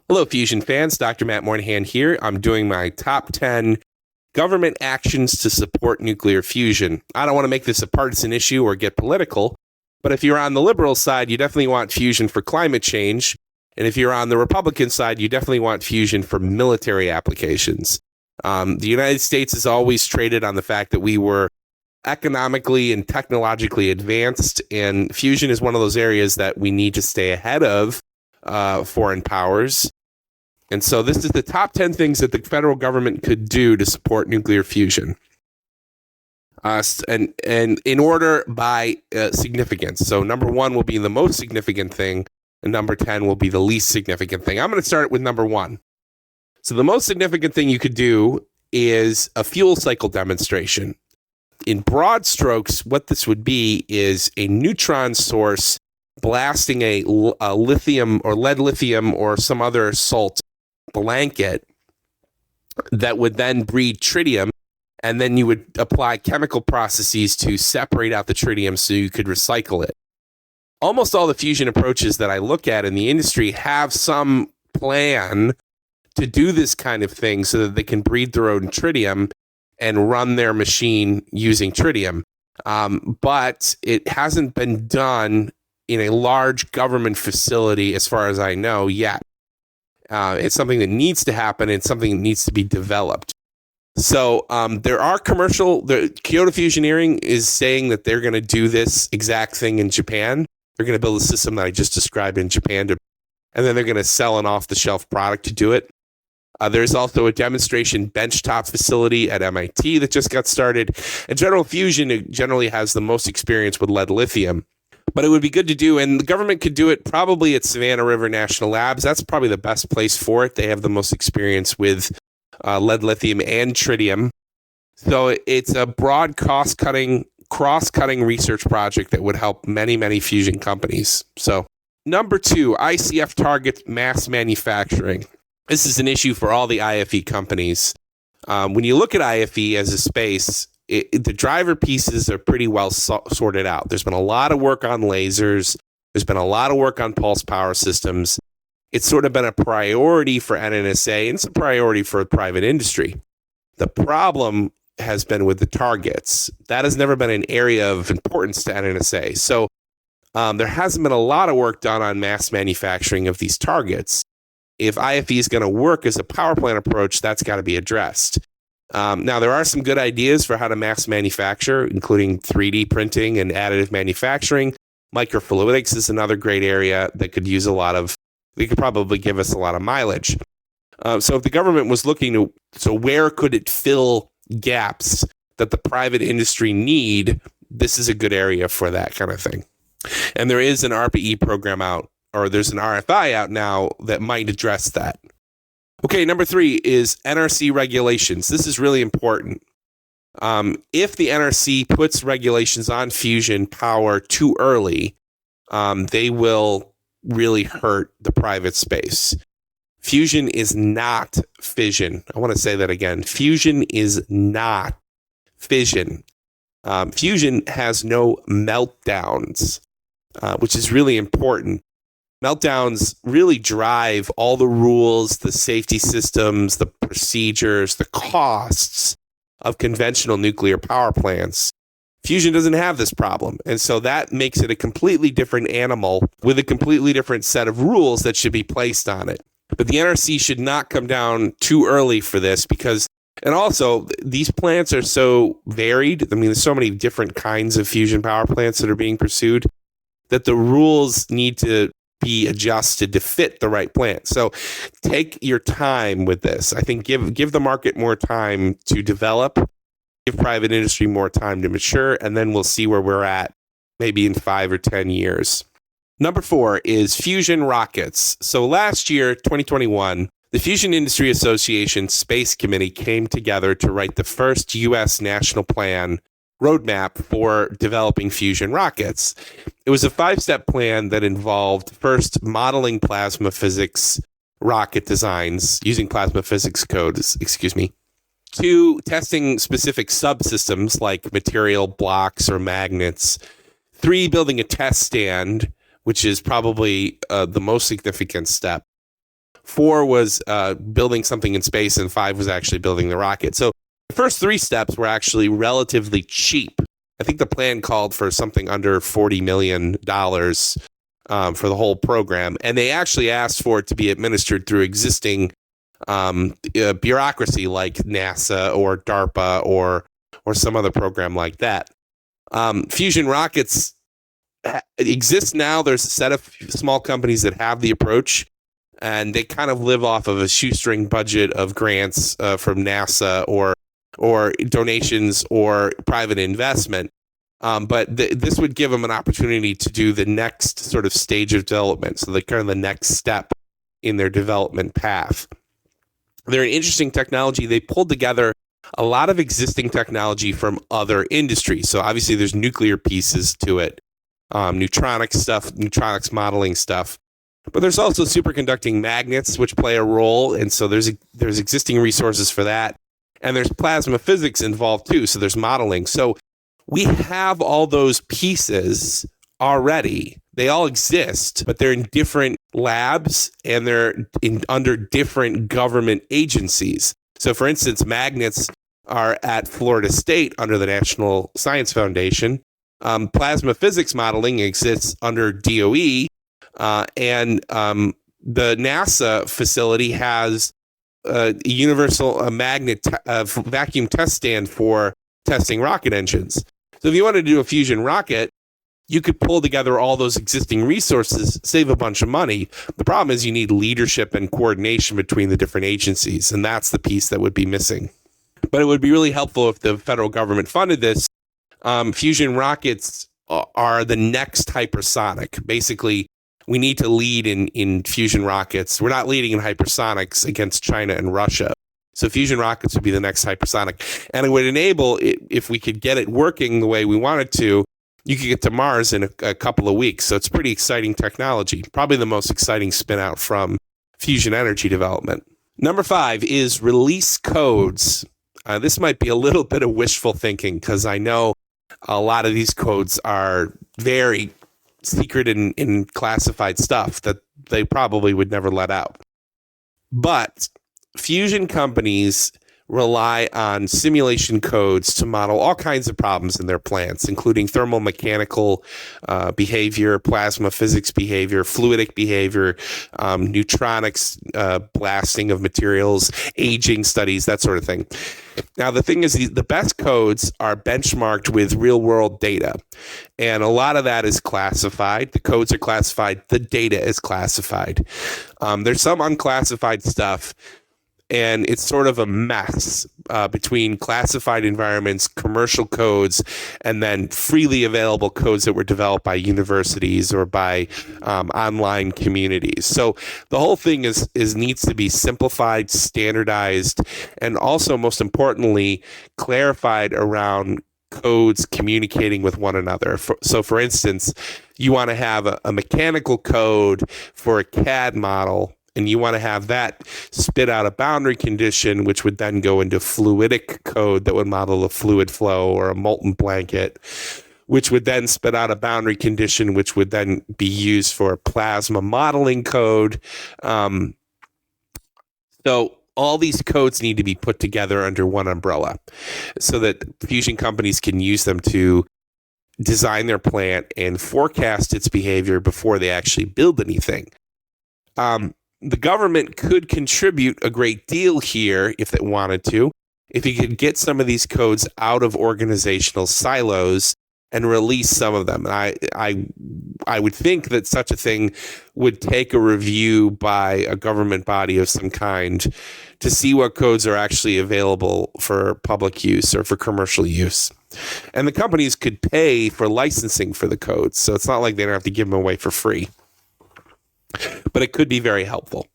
Hello, Fusion fans. Dr. Matt Moynihan here. I'm doing my top 10 government actions to support nuclear fusion. I don't want to make this a partisan issue or get political, but if you're on the liberal side, you definitely want fusion for climate change. And if you're on the Republican side, you definitely want fusion for military applications. The United States has always traded on the fact that we were economically and technologically advanced, and fusion is one of those areas that we need to stay ahead of foreign powers. And so this is the top 10 things that the federal government could do to support nuclear fusion. And in order by significance. So number 1 will be the most significant thing, and number 10 will be the least significant thing. I'm going to start with number 1. So the most significant thing you could do is a fuel cycle demonstration. In broad strokes, what this would be is a neutron source blasting a lithium or lead lithium or some other salt blanket that would then breed tritium, and then you would apply chemical processes to separate out the tritium so you could recycle it. Almost all the fusion approaches that I look at in the industry have some plan to do this kind of thing so that they can breed their own tritium and run their machine using tritium. But it hasn't been done in a large government facility, as far as I know, yet. It's something that needs to happen and something that needs to be developed. So there are the Kyoto Fusioneering is saying that they're going to do this exact thing in Japan. They're going to build a system that I just described in Japan, and then they're going to sell an off-the-shelf product to do it. There's also a demonstration benchtop facility at MIT that just got started. And General Fusion generally has the most experience with lead lithium. But it would be good to do, and the government could do it probably at Savannah River National Labs. That's probably the best place for it. They have the most experience with lead lithium and tritium. So it's a broad cross-cutting research project that would help many, many fusion companies. So number 2, ICF targets mass manufacturing. This is an issue for all the IFE companies. When you look at IFE as a space, the driver pieces are pretty well sorted out. There's been a lot of work on lasers. There's been a lot of work on pulse power systems. It's sort of been a priority for NNSA, and it's a priority for private industry. The problem has been with the targets. That has never been an area of importance to NNSA. So there hasn't been a lot of work done on mass manufacturing of these targets. If IFE is going to work as a power plant approach, that's got to be addressed. Now, there are some good ideas for how to mass manufacture, including 3D printing and additive manufacturing. Microfluidics is another great area that could use they could probably give us a lot of mileage. So if the government was looking so where could it fill gaps that the private industry need, this is a good area for that kind of thing. And there is an RPE program out, or there's an RFI out now that might address that. Okay, number 3 is NRC Regulations. This is really important. If the NRC puts regulations on fusion power too early, they will really hurt the private space. Fusion is not fission. I want to say that again. Fusion is not fission. Fusion has no meltdowns, which is really important. Meltdowns really drive all the rules, the safety systems, the procedures, the costs of conventional nuclear power plants. Fusion doesn't have this problem. And so that makes it a completely different animal with a completely different set of rules that should be placed on it. But the NRC should not come down too early for this and also these plants are so varied. I mean, there's so many different kinds of fusion power plants that are being pursued that the rules need to be adjusted to fit the right plant. So take your time with this. I think give the market more time to develop, give private industry more time to mature, and then we'll see where we're at maybe in 5 or 10 years. Number 4 is fusion rockets. So last year, 2021, the Fusion Industry Association Space Committee came together to write the first U.S. national plan roadmap for developing fusion rockets. It was a 5-step plan that involved first modeling plasma physics rocket designs using plasma physics codes, 2, testing specific subsystems like material blocks or magnets. 3, building a test stand, which is probably the most significant step. 4 was building something in space, and 5 was actually building the rocket. So the first 3 steps were actually relatively cheap. I think the plan called for something under $40 million for the whole program. And they actually asked for it to be administered through existing bureaucracy like NASA or DARPA or some other program like that. Fusion rockets exist now. There's a set of small companies that have the approach, and they kind of live off of a shoestring budget of grants from NASA or donations or private investment. But this would give them an opportunity to do the next sort of stage of development. So kind of the next step in their development path. They're an interesting technology. They pulled together a lot of existing technology from other industries. So obviously there's nuclear pieces to it, neutronics modeling stuff. But there's also superconducting magnets, which play a role. And so there's existing resources for that. And there's plasma physics involved too. So there's modeling. So we have all those pieces already. They all exist, but they're in different labs and they're under different government agencies. So for instance, magnets are at Florida State under the National Science Foundation. Plasma physics modeling exists under DOE. And the NASA facility has a universal magnet vacuum test stand for testing rocket engines. So if you wanted to do a fusion rocket, you could pull together all those existing resources, save a bunch of money. The problem is you need leadership and coordination between the different agencies, and that's the piece that would be missing. But it would be really helpful if the federal government funded this. Fusion rockets are the next hypersonic. Basically, we need to lead in fusion rockets. We're not leading in hypersonics against China and Russia. So fusion rockets would be the next hypersonic. And it would enable, if we could get it working the way we want it to, you could get to Mars in a couple of weeks. So it's pretty exciting technology. Probably the most exciting spin out from fusion energy development. Number 5 is release codes. This might be a little bit of wishful thinking because I know a lot of these codes are very secret and classified stuff that they probably would never let out. But fusion companies rely on simulation codes to model all kinds of problems in their plants, including thermal mechanical behavior, plasma physics behavior, fluidic behavior, neutronics, blasting of materials, aging studies, that sort of thing. Now, the thing is, the best codes are benchmarked with real-world data, and a lot of that is classified. The codes are classified. The data is classified. There's some unclassified stuff, and it's sort of a mess between classified environments, commercial codes, and then freely available codes that were developed by universities or by online communities. So the whole thing needs to be simplified, standardized, and also, most importantly, clarified around codes communicating with one another. So for instance, you want to have a mechanical code for a CAD model, and you want to have that spit out a boundary condition, which would then go into fluidic code that would model a fluid flow or a molten blanket, which would then spit out a boundary condition, which would then be used for plasma modeling code. So all these codes need to be put together under one umbrella so that fusion companies can use them to design their plant and forecast its behavior before they actually build anything. The government could contribute a great deal here if it wanted to, if you could get some of these codes out of organizational silos and release some of them. And I would think that such a thing would take a review by a government body of some kind to see what codes are actually available for public use or for commercial use. And the companies could pay for licensing for the codes, so it's not like they don't have to give them away for free. But it could be very helpful.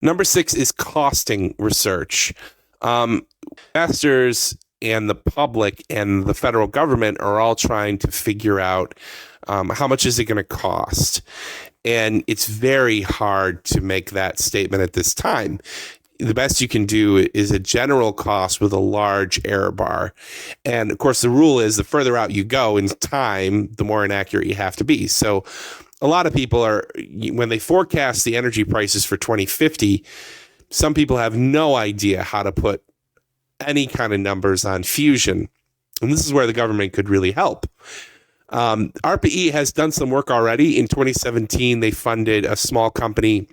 Number 6 is costing research. Investors and the public and the federal government are all trying to figure out how much is it going to cost. And it's very hard to make that statement at this time. The best you can do is a general cost with a large error bar. And of course, the rule is the further out you go in time, the more inaccurate you have to be. So a lot of people are, when they forecast the energy prices for 2050, some people have no idea how to put any kind of numbers on fusion. And this is where the government could really help. ARPA-E has done some work already. In 2017, they funded a small company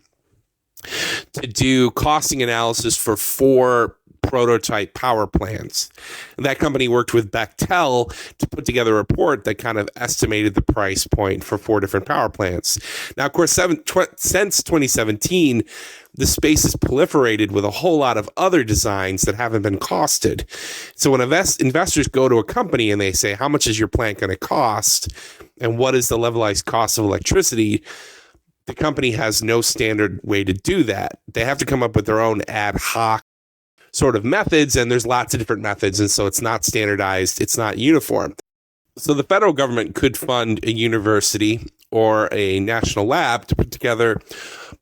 to do costing analysis for 4 prototype power plants. And that company worked with Bechtel to put together a report that kind of estimated the price point for 4 different power plants. Now, of course, since 2017, the space has proliferated with a whole lot of other designs that haven't been costed. So when investors go to a company and they say, how much is your plant going to cost? And what is the levelized cost of electricity? The company has no standard way to do that. They have to come up with their own ad hoc sort of methods, and there's lots of different methods, and so it's not standardized, it's not uniform. So the federal government could fund a university or a national lab to put together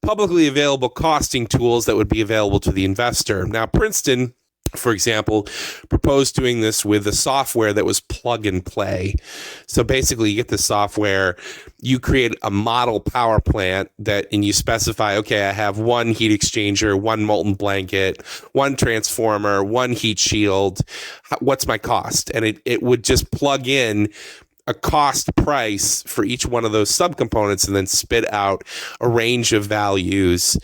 publicly available costing tools that would be available to the investor. Now, Princeton, for example, proposed doing this with a software that was plug and play. So basically, you get the software, you create a model power plant and you specify, okay, I have 1 heat exchanger, 1 molten blanket, 1 transformer, 1 heat shield. What's my cost? And it would just plug in a cost price for each one of those subcomponents and then spit out a range of values.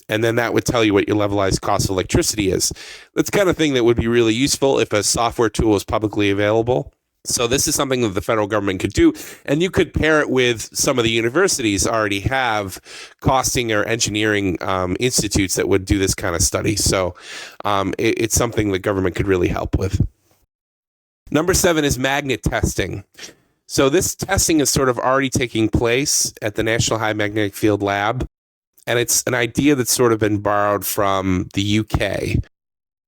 And then that would tell you what your levelized cost of electricity is. That's the kind of thing that would be really useful if a software tool is publicly available. So this is something that the federal government could do. And you could pair it with some of the universities already have costing or engineering institutes that would do this kind of study. So it's something that government could really help with. Number 7 is magnet testing. So this testing is sort of already taking place at the National High Magnetic Field Lab. And it's an idea that's sort of been borrowed from the UK.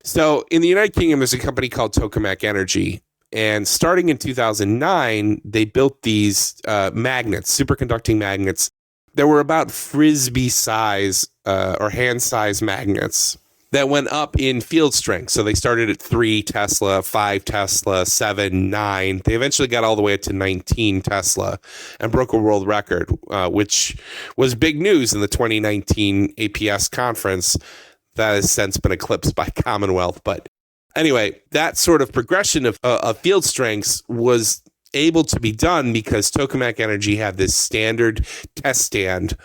So in the United Kingdom, there's a company called Tokamak Energy. And starting in 2009, they built these magnets, superconducting magnets. There were about Frisbee size or hand size magnets that went up in field strength. So they started at 3 Tesla, 5 Tesla, 7, 9. They eventually got all the way up to 19 Tesla and broke a world record, which was big news in the 2019 APS conference. That has since been eclipsed by Commonwealth. But anyway, that sort of progression of field strengths was able to be done because Tokamak Energy had this standard test stand.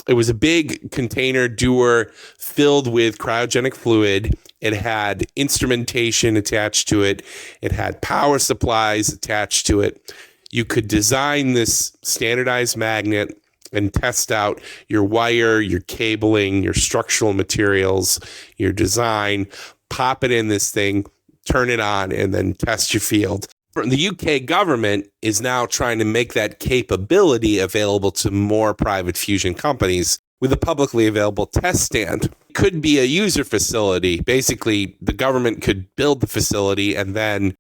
It was a big container dewar filled with cryogenic fluid. It had instrumentation attached to it. It had power supplies attached to it. You could design this standardized magnet and test out your wire, your cabling, your structural materials, your design, pop it in this thing, turn it on, and then test your field. The UK government is now trying to make that capability available to more private fusion companies with a publicly available test stand. It could be a user facility. Basically, the government could build the facility and then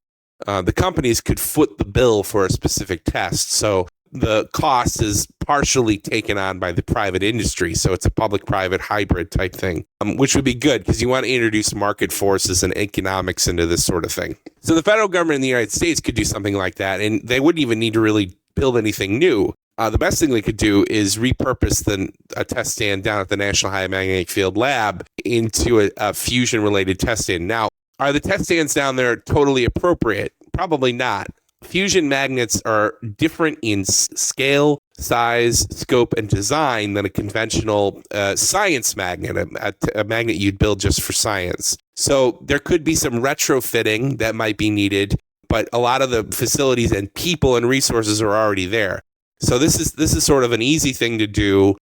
the companies could foot the bill for a specific test. So the cost is partially taken on by the private industry. So it's a public-private hybrid type thing, which would be good because you want to introduce market forces and economics into this sort of thing. So the federal government in the United States could do something like that, and they wouldn't even need to really build anything new. The best thing they could do is repurpose a test stand down at the National High Magnetic Field Lab into a fusion-related test stand. Now, are the test stands down there totally appropriate? Probably not. Fusion magnets are different in scale, size, scope, and design than a conventional science magnet, a magnet you'd build just for science. So there could be some retrofitting that might be needed, but a lot of the facilities and people and resources are already there. So this is sort of an easy thing to do,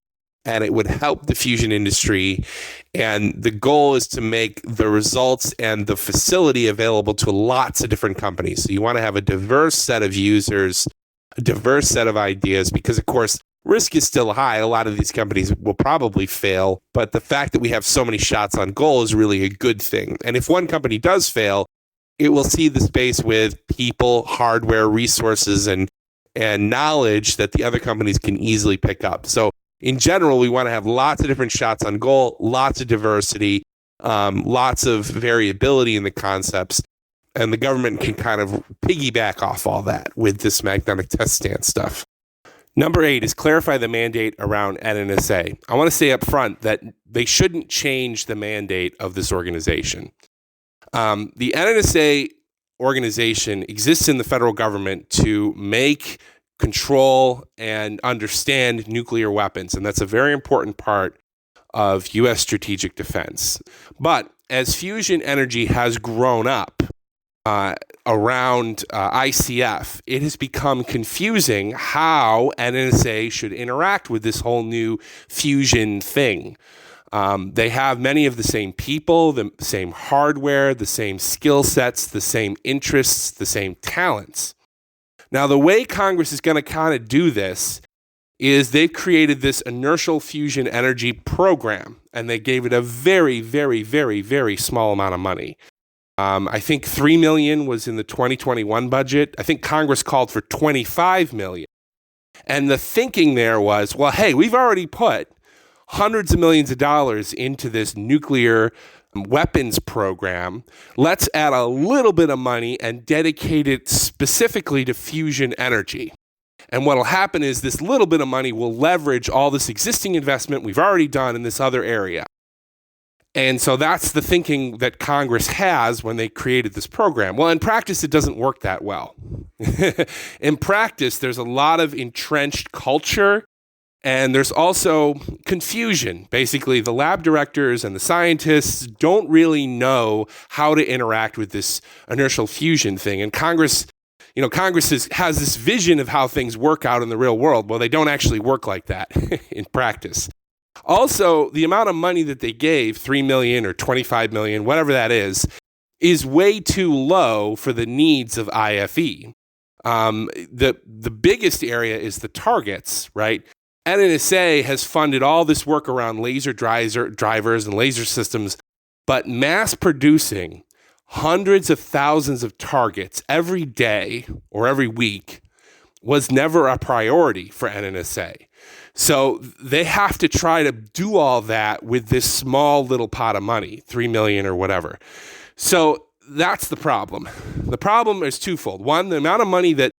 and it would help the fusion industry. And the goal is to make the results and the facility available to lots of different companies. So you want to have a diverse set of users, a diverse set of ideas, because of course, risk is still high. A lot of these companies will probably fail, but the fact that we have so many shots on goal is really a good thing. And if one company does fail, it will see the space with people, hardware, resources, and knowledge that the other companies can easily pick up. So in general, we want to have lots of different shots on goal, lots of diversity, lots of variability in the concepts, and the government can kind of piggyback off all that with this magnetic test stand stuff. Number 8 is clarify the mandate around NNSA. I want to say up front that they shouldn't change the mandate of this organization. The NNSA organization exists in the federal government to make, control, and understand nuclear weapons, and that's a very important part of U.S. strategic defense. But as fusion energy has grown up around ICF, it has become confusing how NSA should interact with this whole new fusion thing. They have many of the same people, the same hardware, the same skill sets, the same interests, the same talents. Now, the way Congress is going to kind of do this is they've created this inertial fusion energy program, and they gave it a very, very, very, very small amount of money. I think $3 million was in the 2021 budget. I think Congress called for $25 million. And the thinking there was, well, hey, we've already put hundreds of millions of dollars into this nuclear weapons program. Let's add a little bit of money and dedicate it specifically to fusion energy. And what will happen is this little bit of money will leverage all this existing investment we've already done in this other area. And so that's the thinking that Congress has when they created this program. Well, in practice, it doesn't work that well. In practice, there's a lot of entrenched culture, and there's also confusion. Basically, the lab directors and the scientists don't really know how to interact with this inertial fusion thing. And Congress has this vision of how things work out in the real world. Well, they don't actually work like that in practice. Also, the amount of money that they gave, $3 million or $25 million, whatever that is way too low for the needs of IFE. The biggest area is the targets, right? NNSA has funded all this work around laser drivers and laser systems, but mass producing hundreds of thousands of targets every day or every week was never a priority for NNSA. So they have to try to do all that with this small little pot of money, $3 million or whatever. So that's the problem. The problem is twofold. One, the amount of money that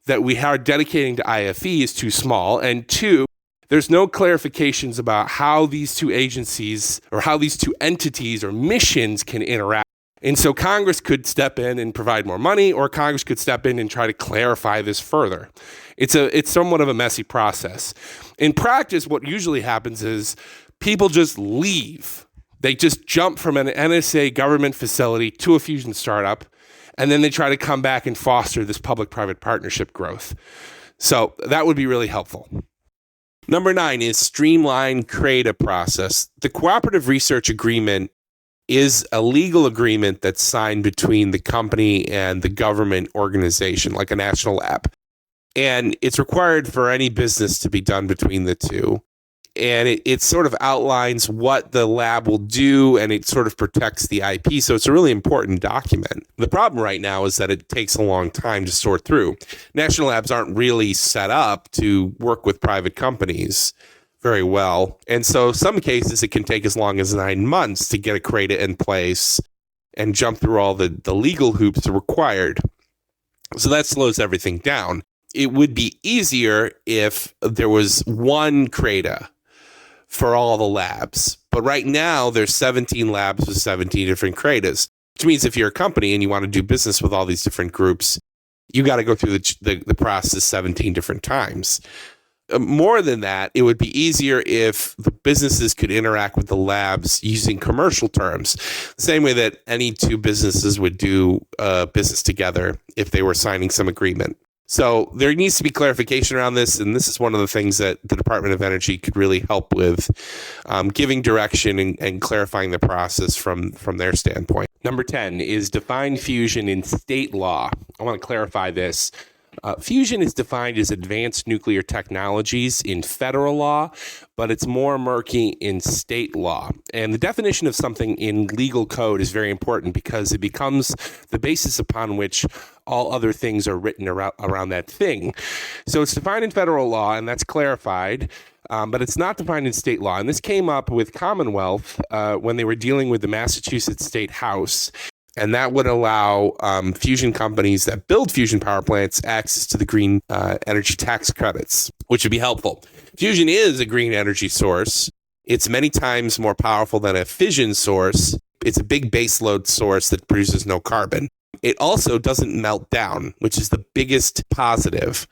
we are dedicating to IFE is too small. And two, there's no clarifications about how these two agencies or how these two entities or missions can interact. And so Congress could step in and provide more money, or Congress could step in and try to clarify this further. It's somewhat of a messy process. In practice, what usually happens is people just leave. They just jump from an NSA government facility to a fusion startup, and then they try to come back and foster this public-private partnership growth. So that would be really helpful. Number 9 is streamline, create a process. The cooperative research agreement is a legal agreement that's signed between the company and the government organization, like a national lab. And it's required for any business to be done between the two. And it sort of outlines what the lab will do, and it sort of protects the IP. So it's a really important document. The problem right now is that it takes a long time to sort through. National labs aren't really set up to work with private companies very well. And so some cases it can take as long as 9 months to get a CRADA in place and jump through all the legal hoops required. So that slows everything down. It would be easier if there was one CRADA for all the labs. But right now there's 17 labs with 17 different CRADAs, which means if you're a company and you want to do business with all these different groups, you got to go through the process 17 different times. More than that, it would be easier if the businesses could interact with the labs using commercial terms, the same way that any two businesses would do business together if they were signing some agreement. So there needs to be clarification around this, and this is one of the things that the Department of Energy could really help with, giving direction and clarifying the process from their standpoint. Number 10 is define fusion in state law. I want to clarify this. Fusion is defined as advanced nuclear technologies in federal law, but it's more murky in state law. And the definition of something in legal code is very important because it becomes the basis upon which all other things are written around that thing. So it's defined in federal law, and that's clarified, but it's not defined in state law. And this came up with Commonwealth when they were dealing with the Massachusetts State House. And that would allow fusion companies that build fusion power plants access to the green energy tax credits, which would be helpful. Fusion is a green energy source. It's many times more powerful than a fission source. It's a big baseload source that produces no carbon. It also doesn't melt down, which is the biggest positive.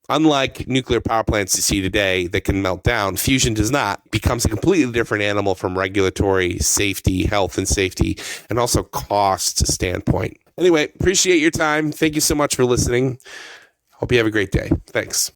Unlike nuclear power plants you see today that can melt down, fusion does not. It becomes a completely different animal from regulatory, safety, health and safety, and also cost standpoint. Anyway, appreciate your time. Thank you so much for listening. Hope you have a great day. Thanks.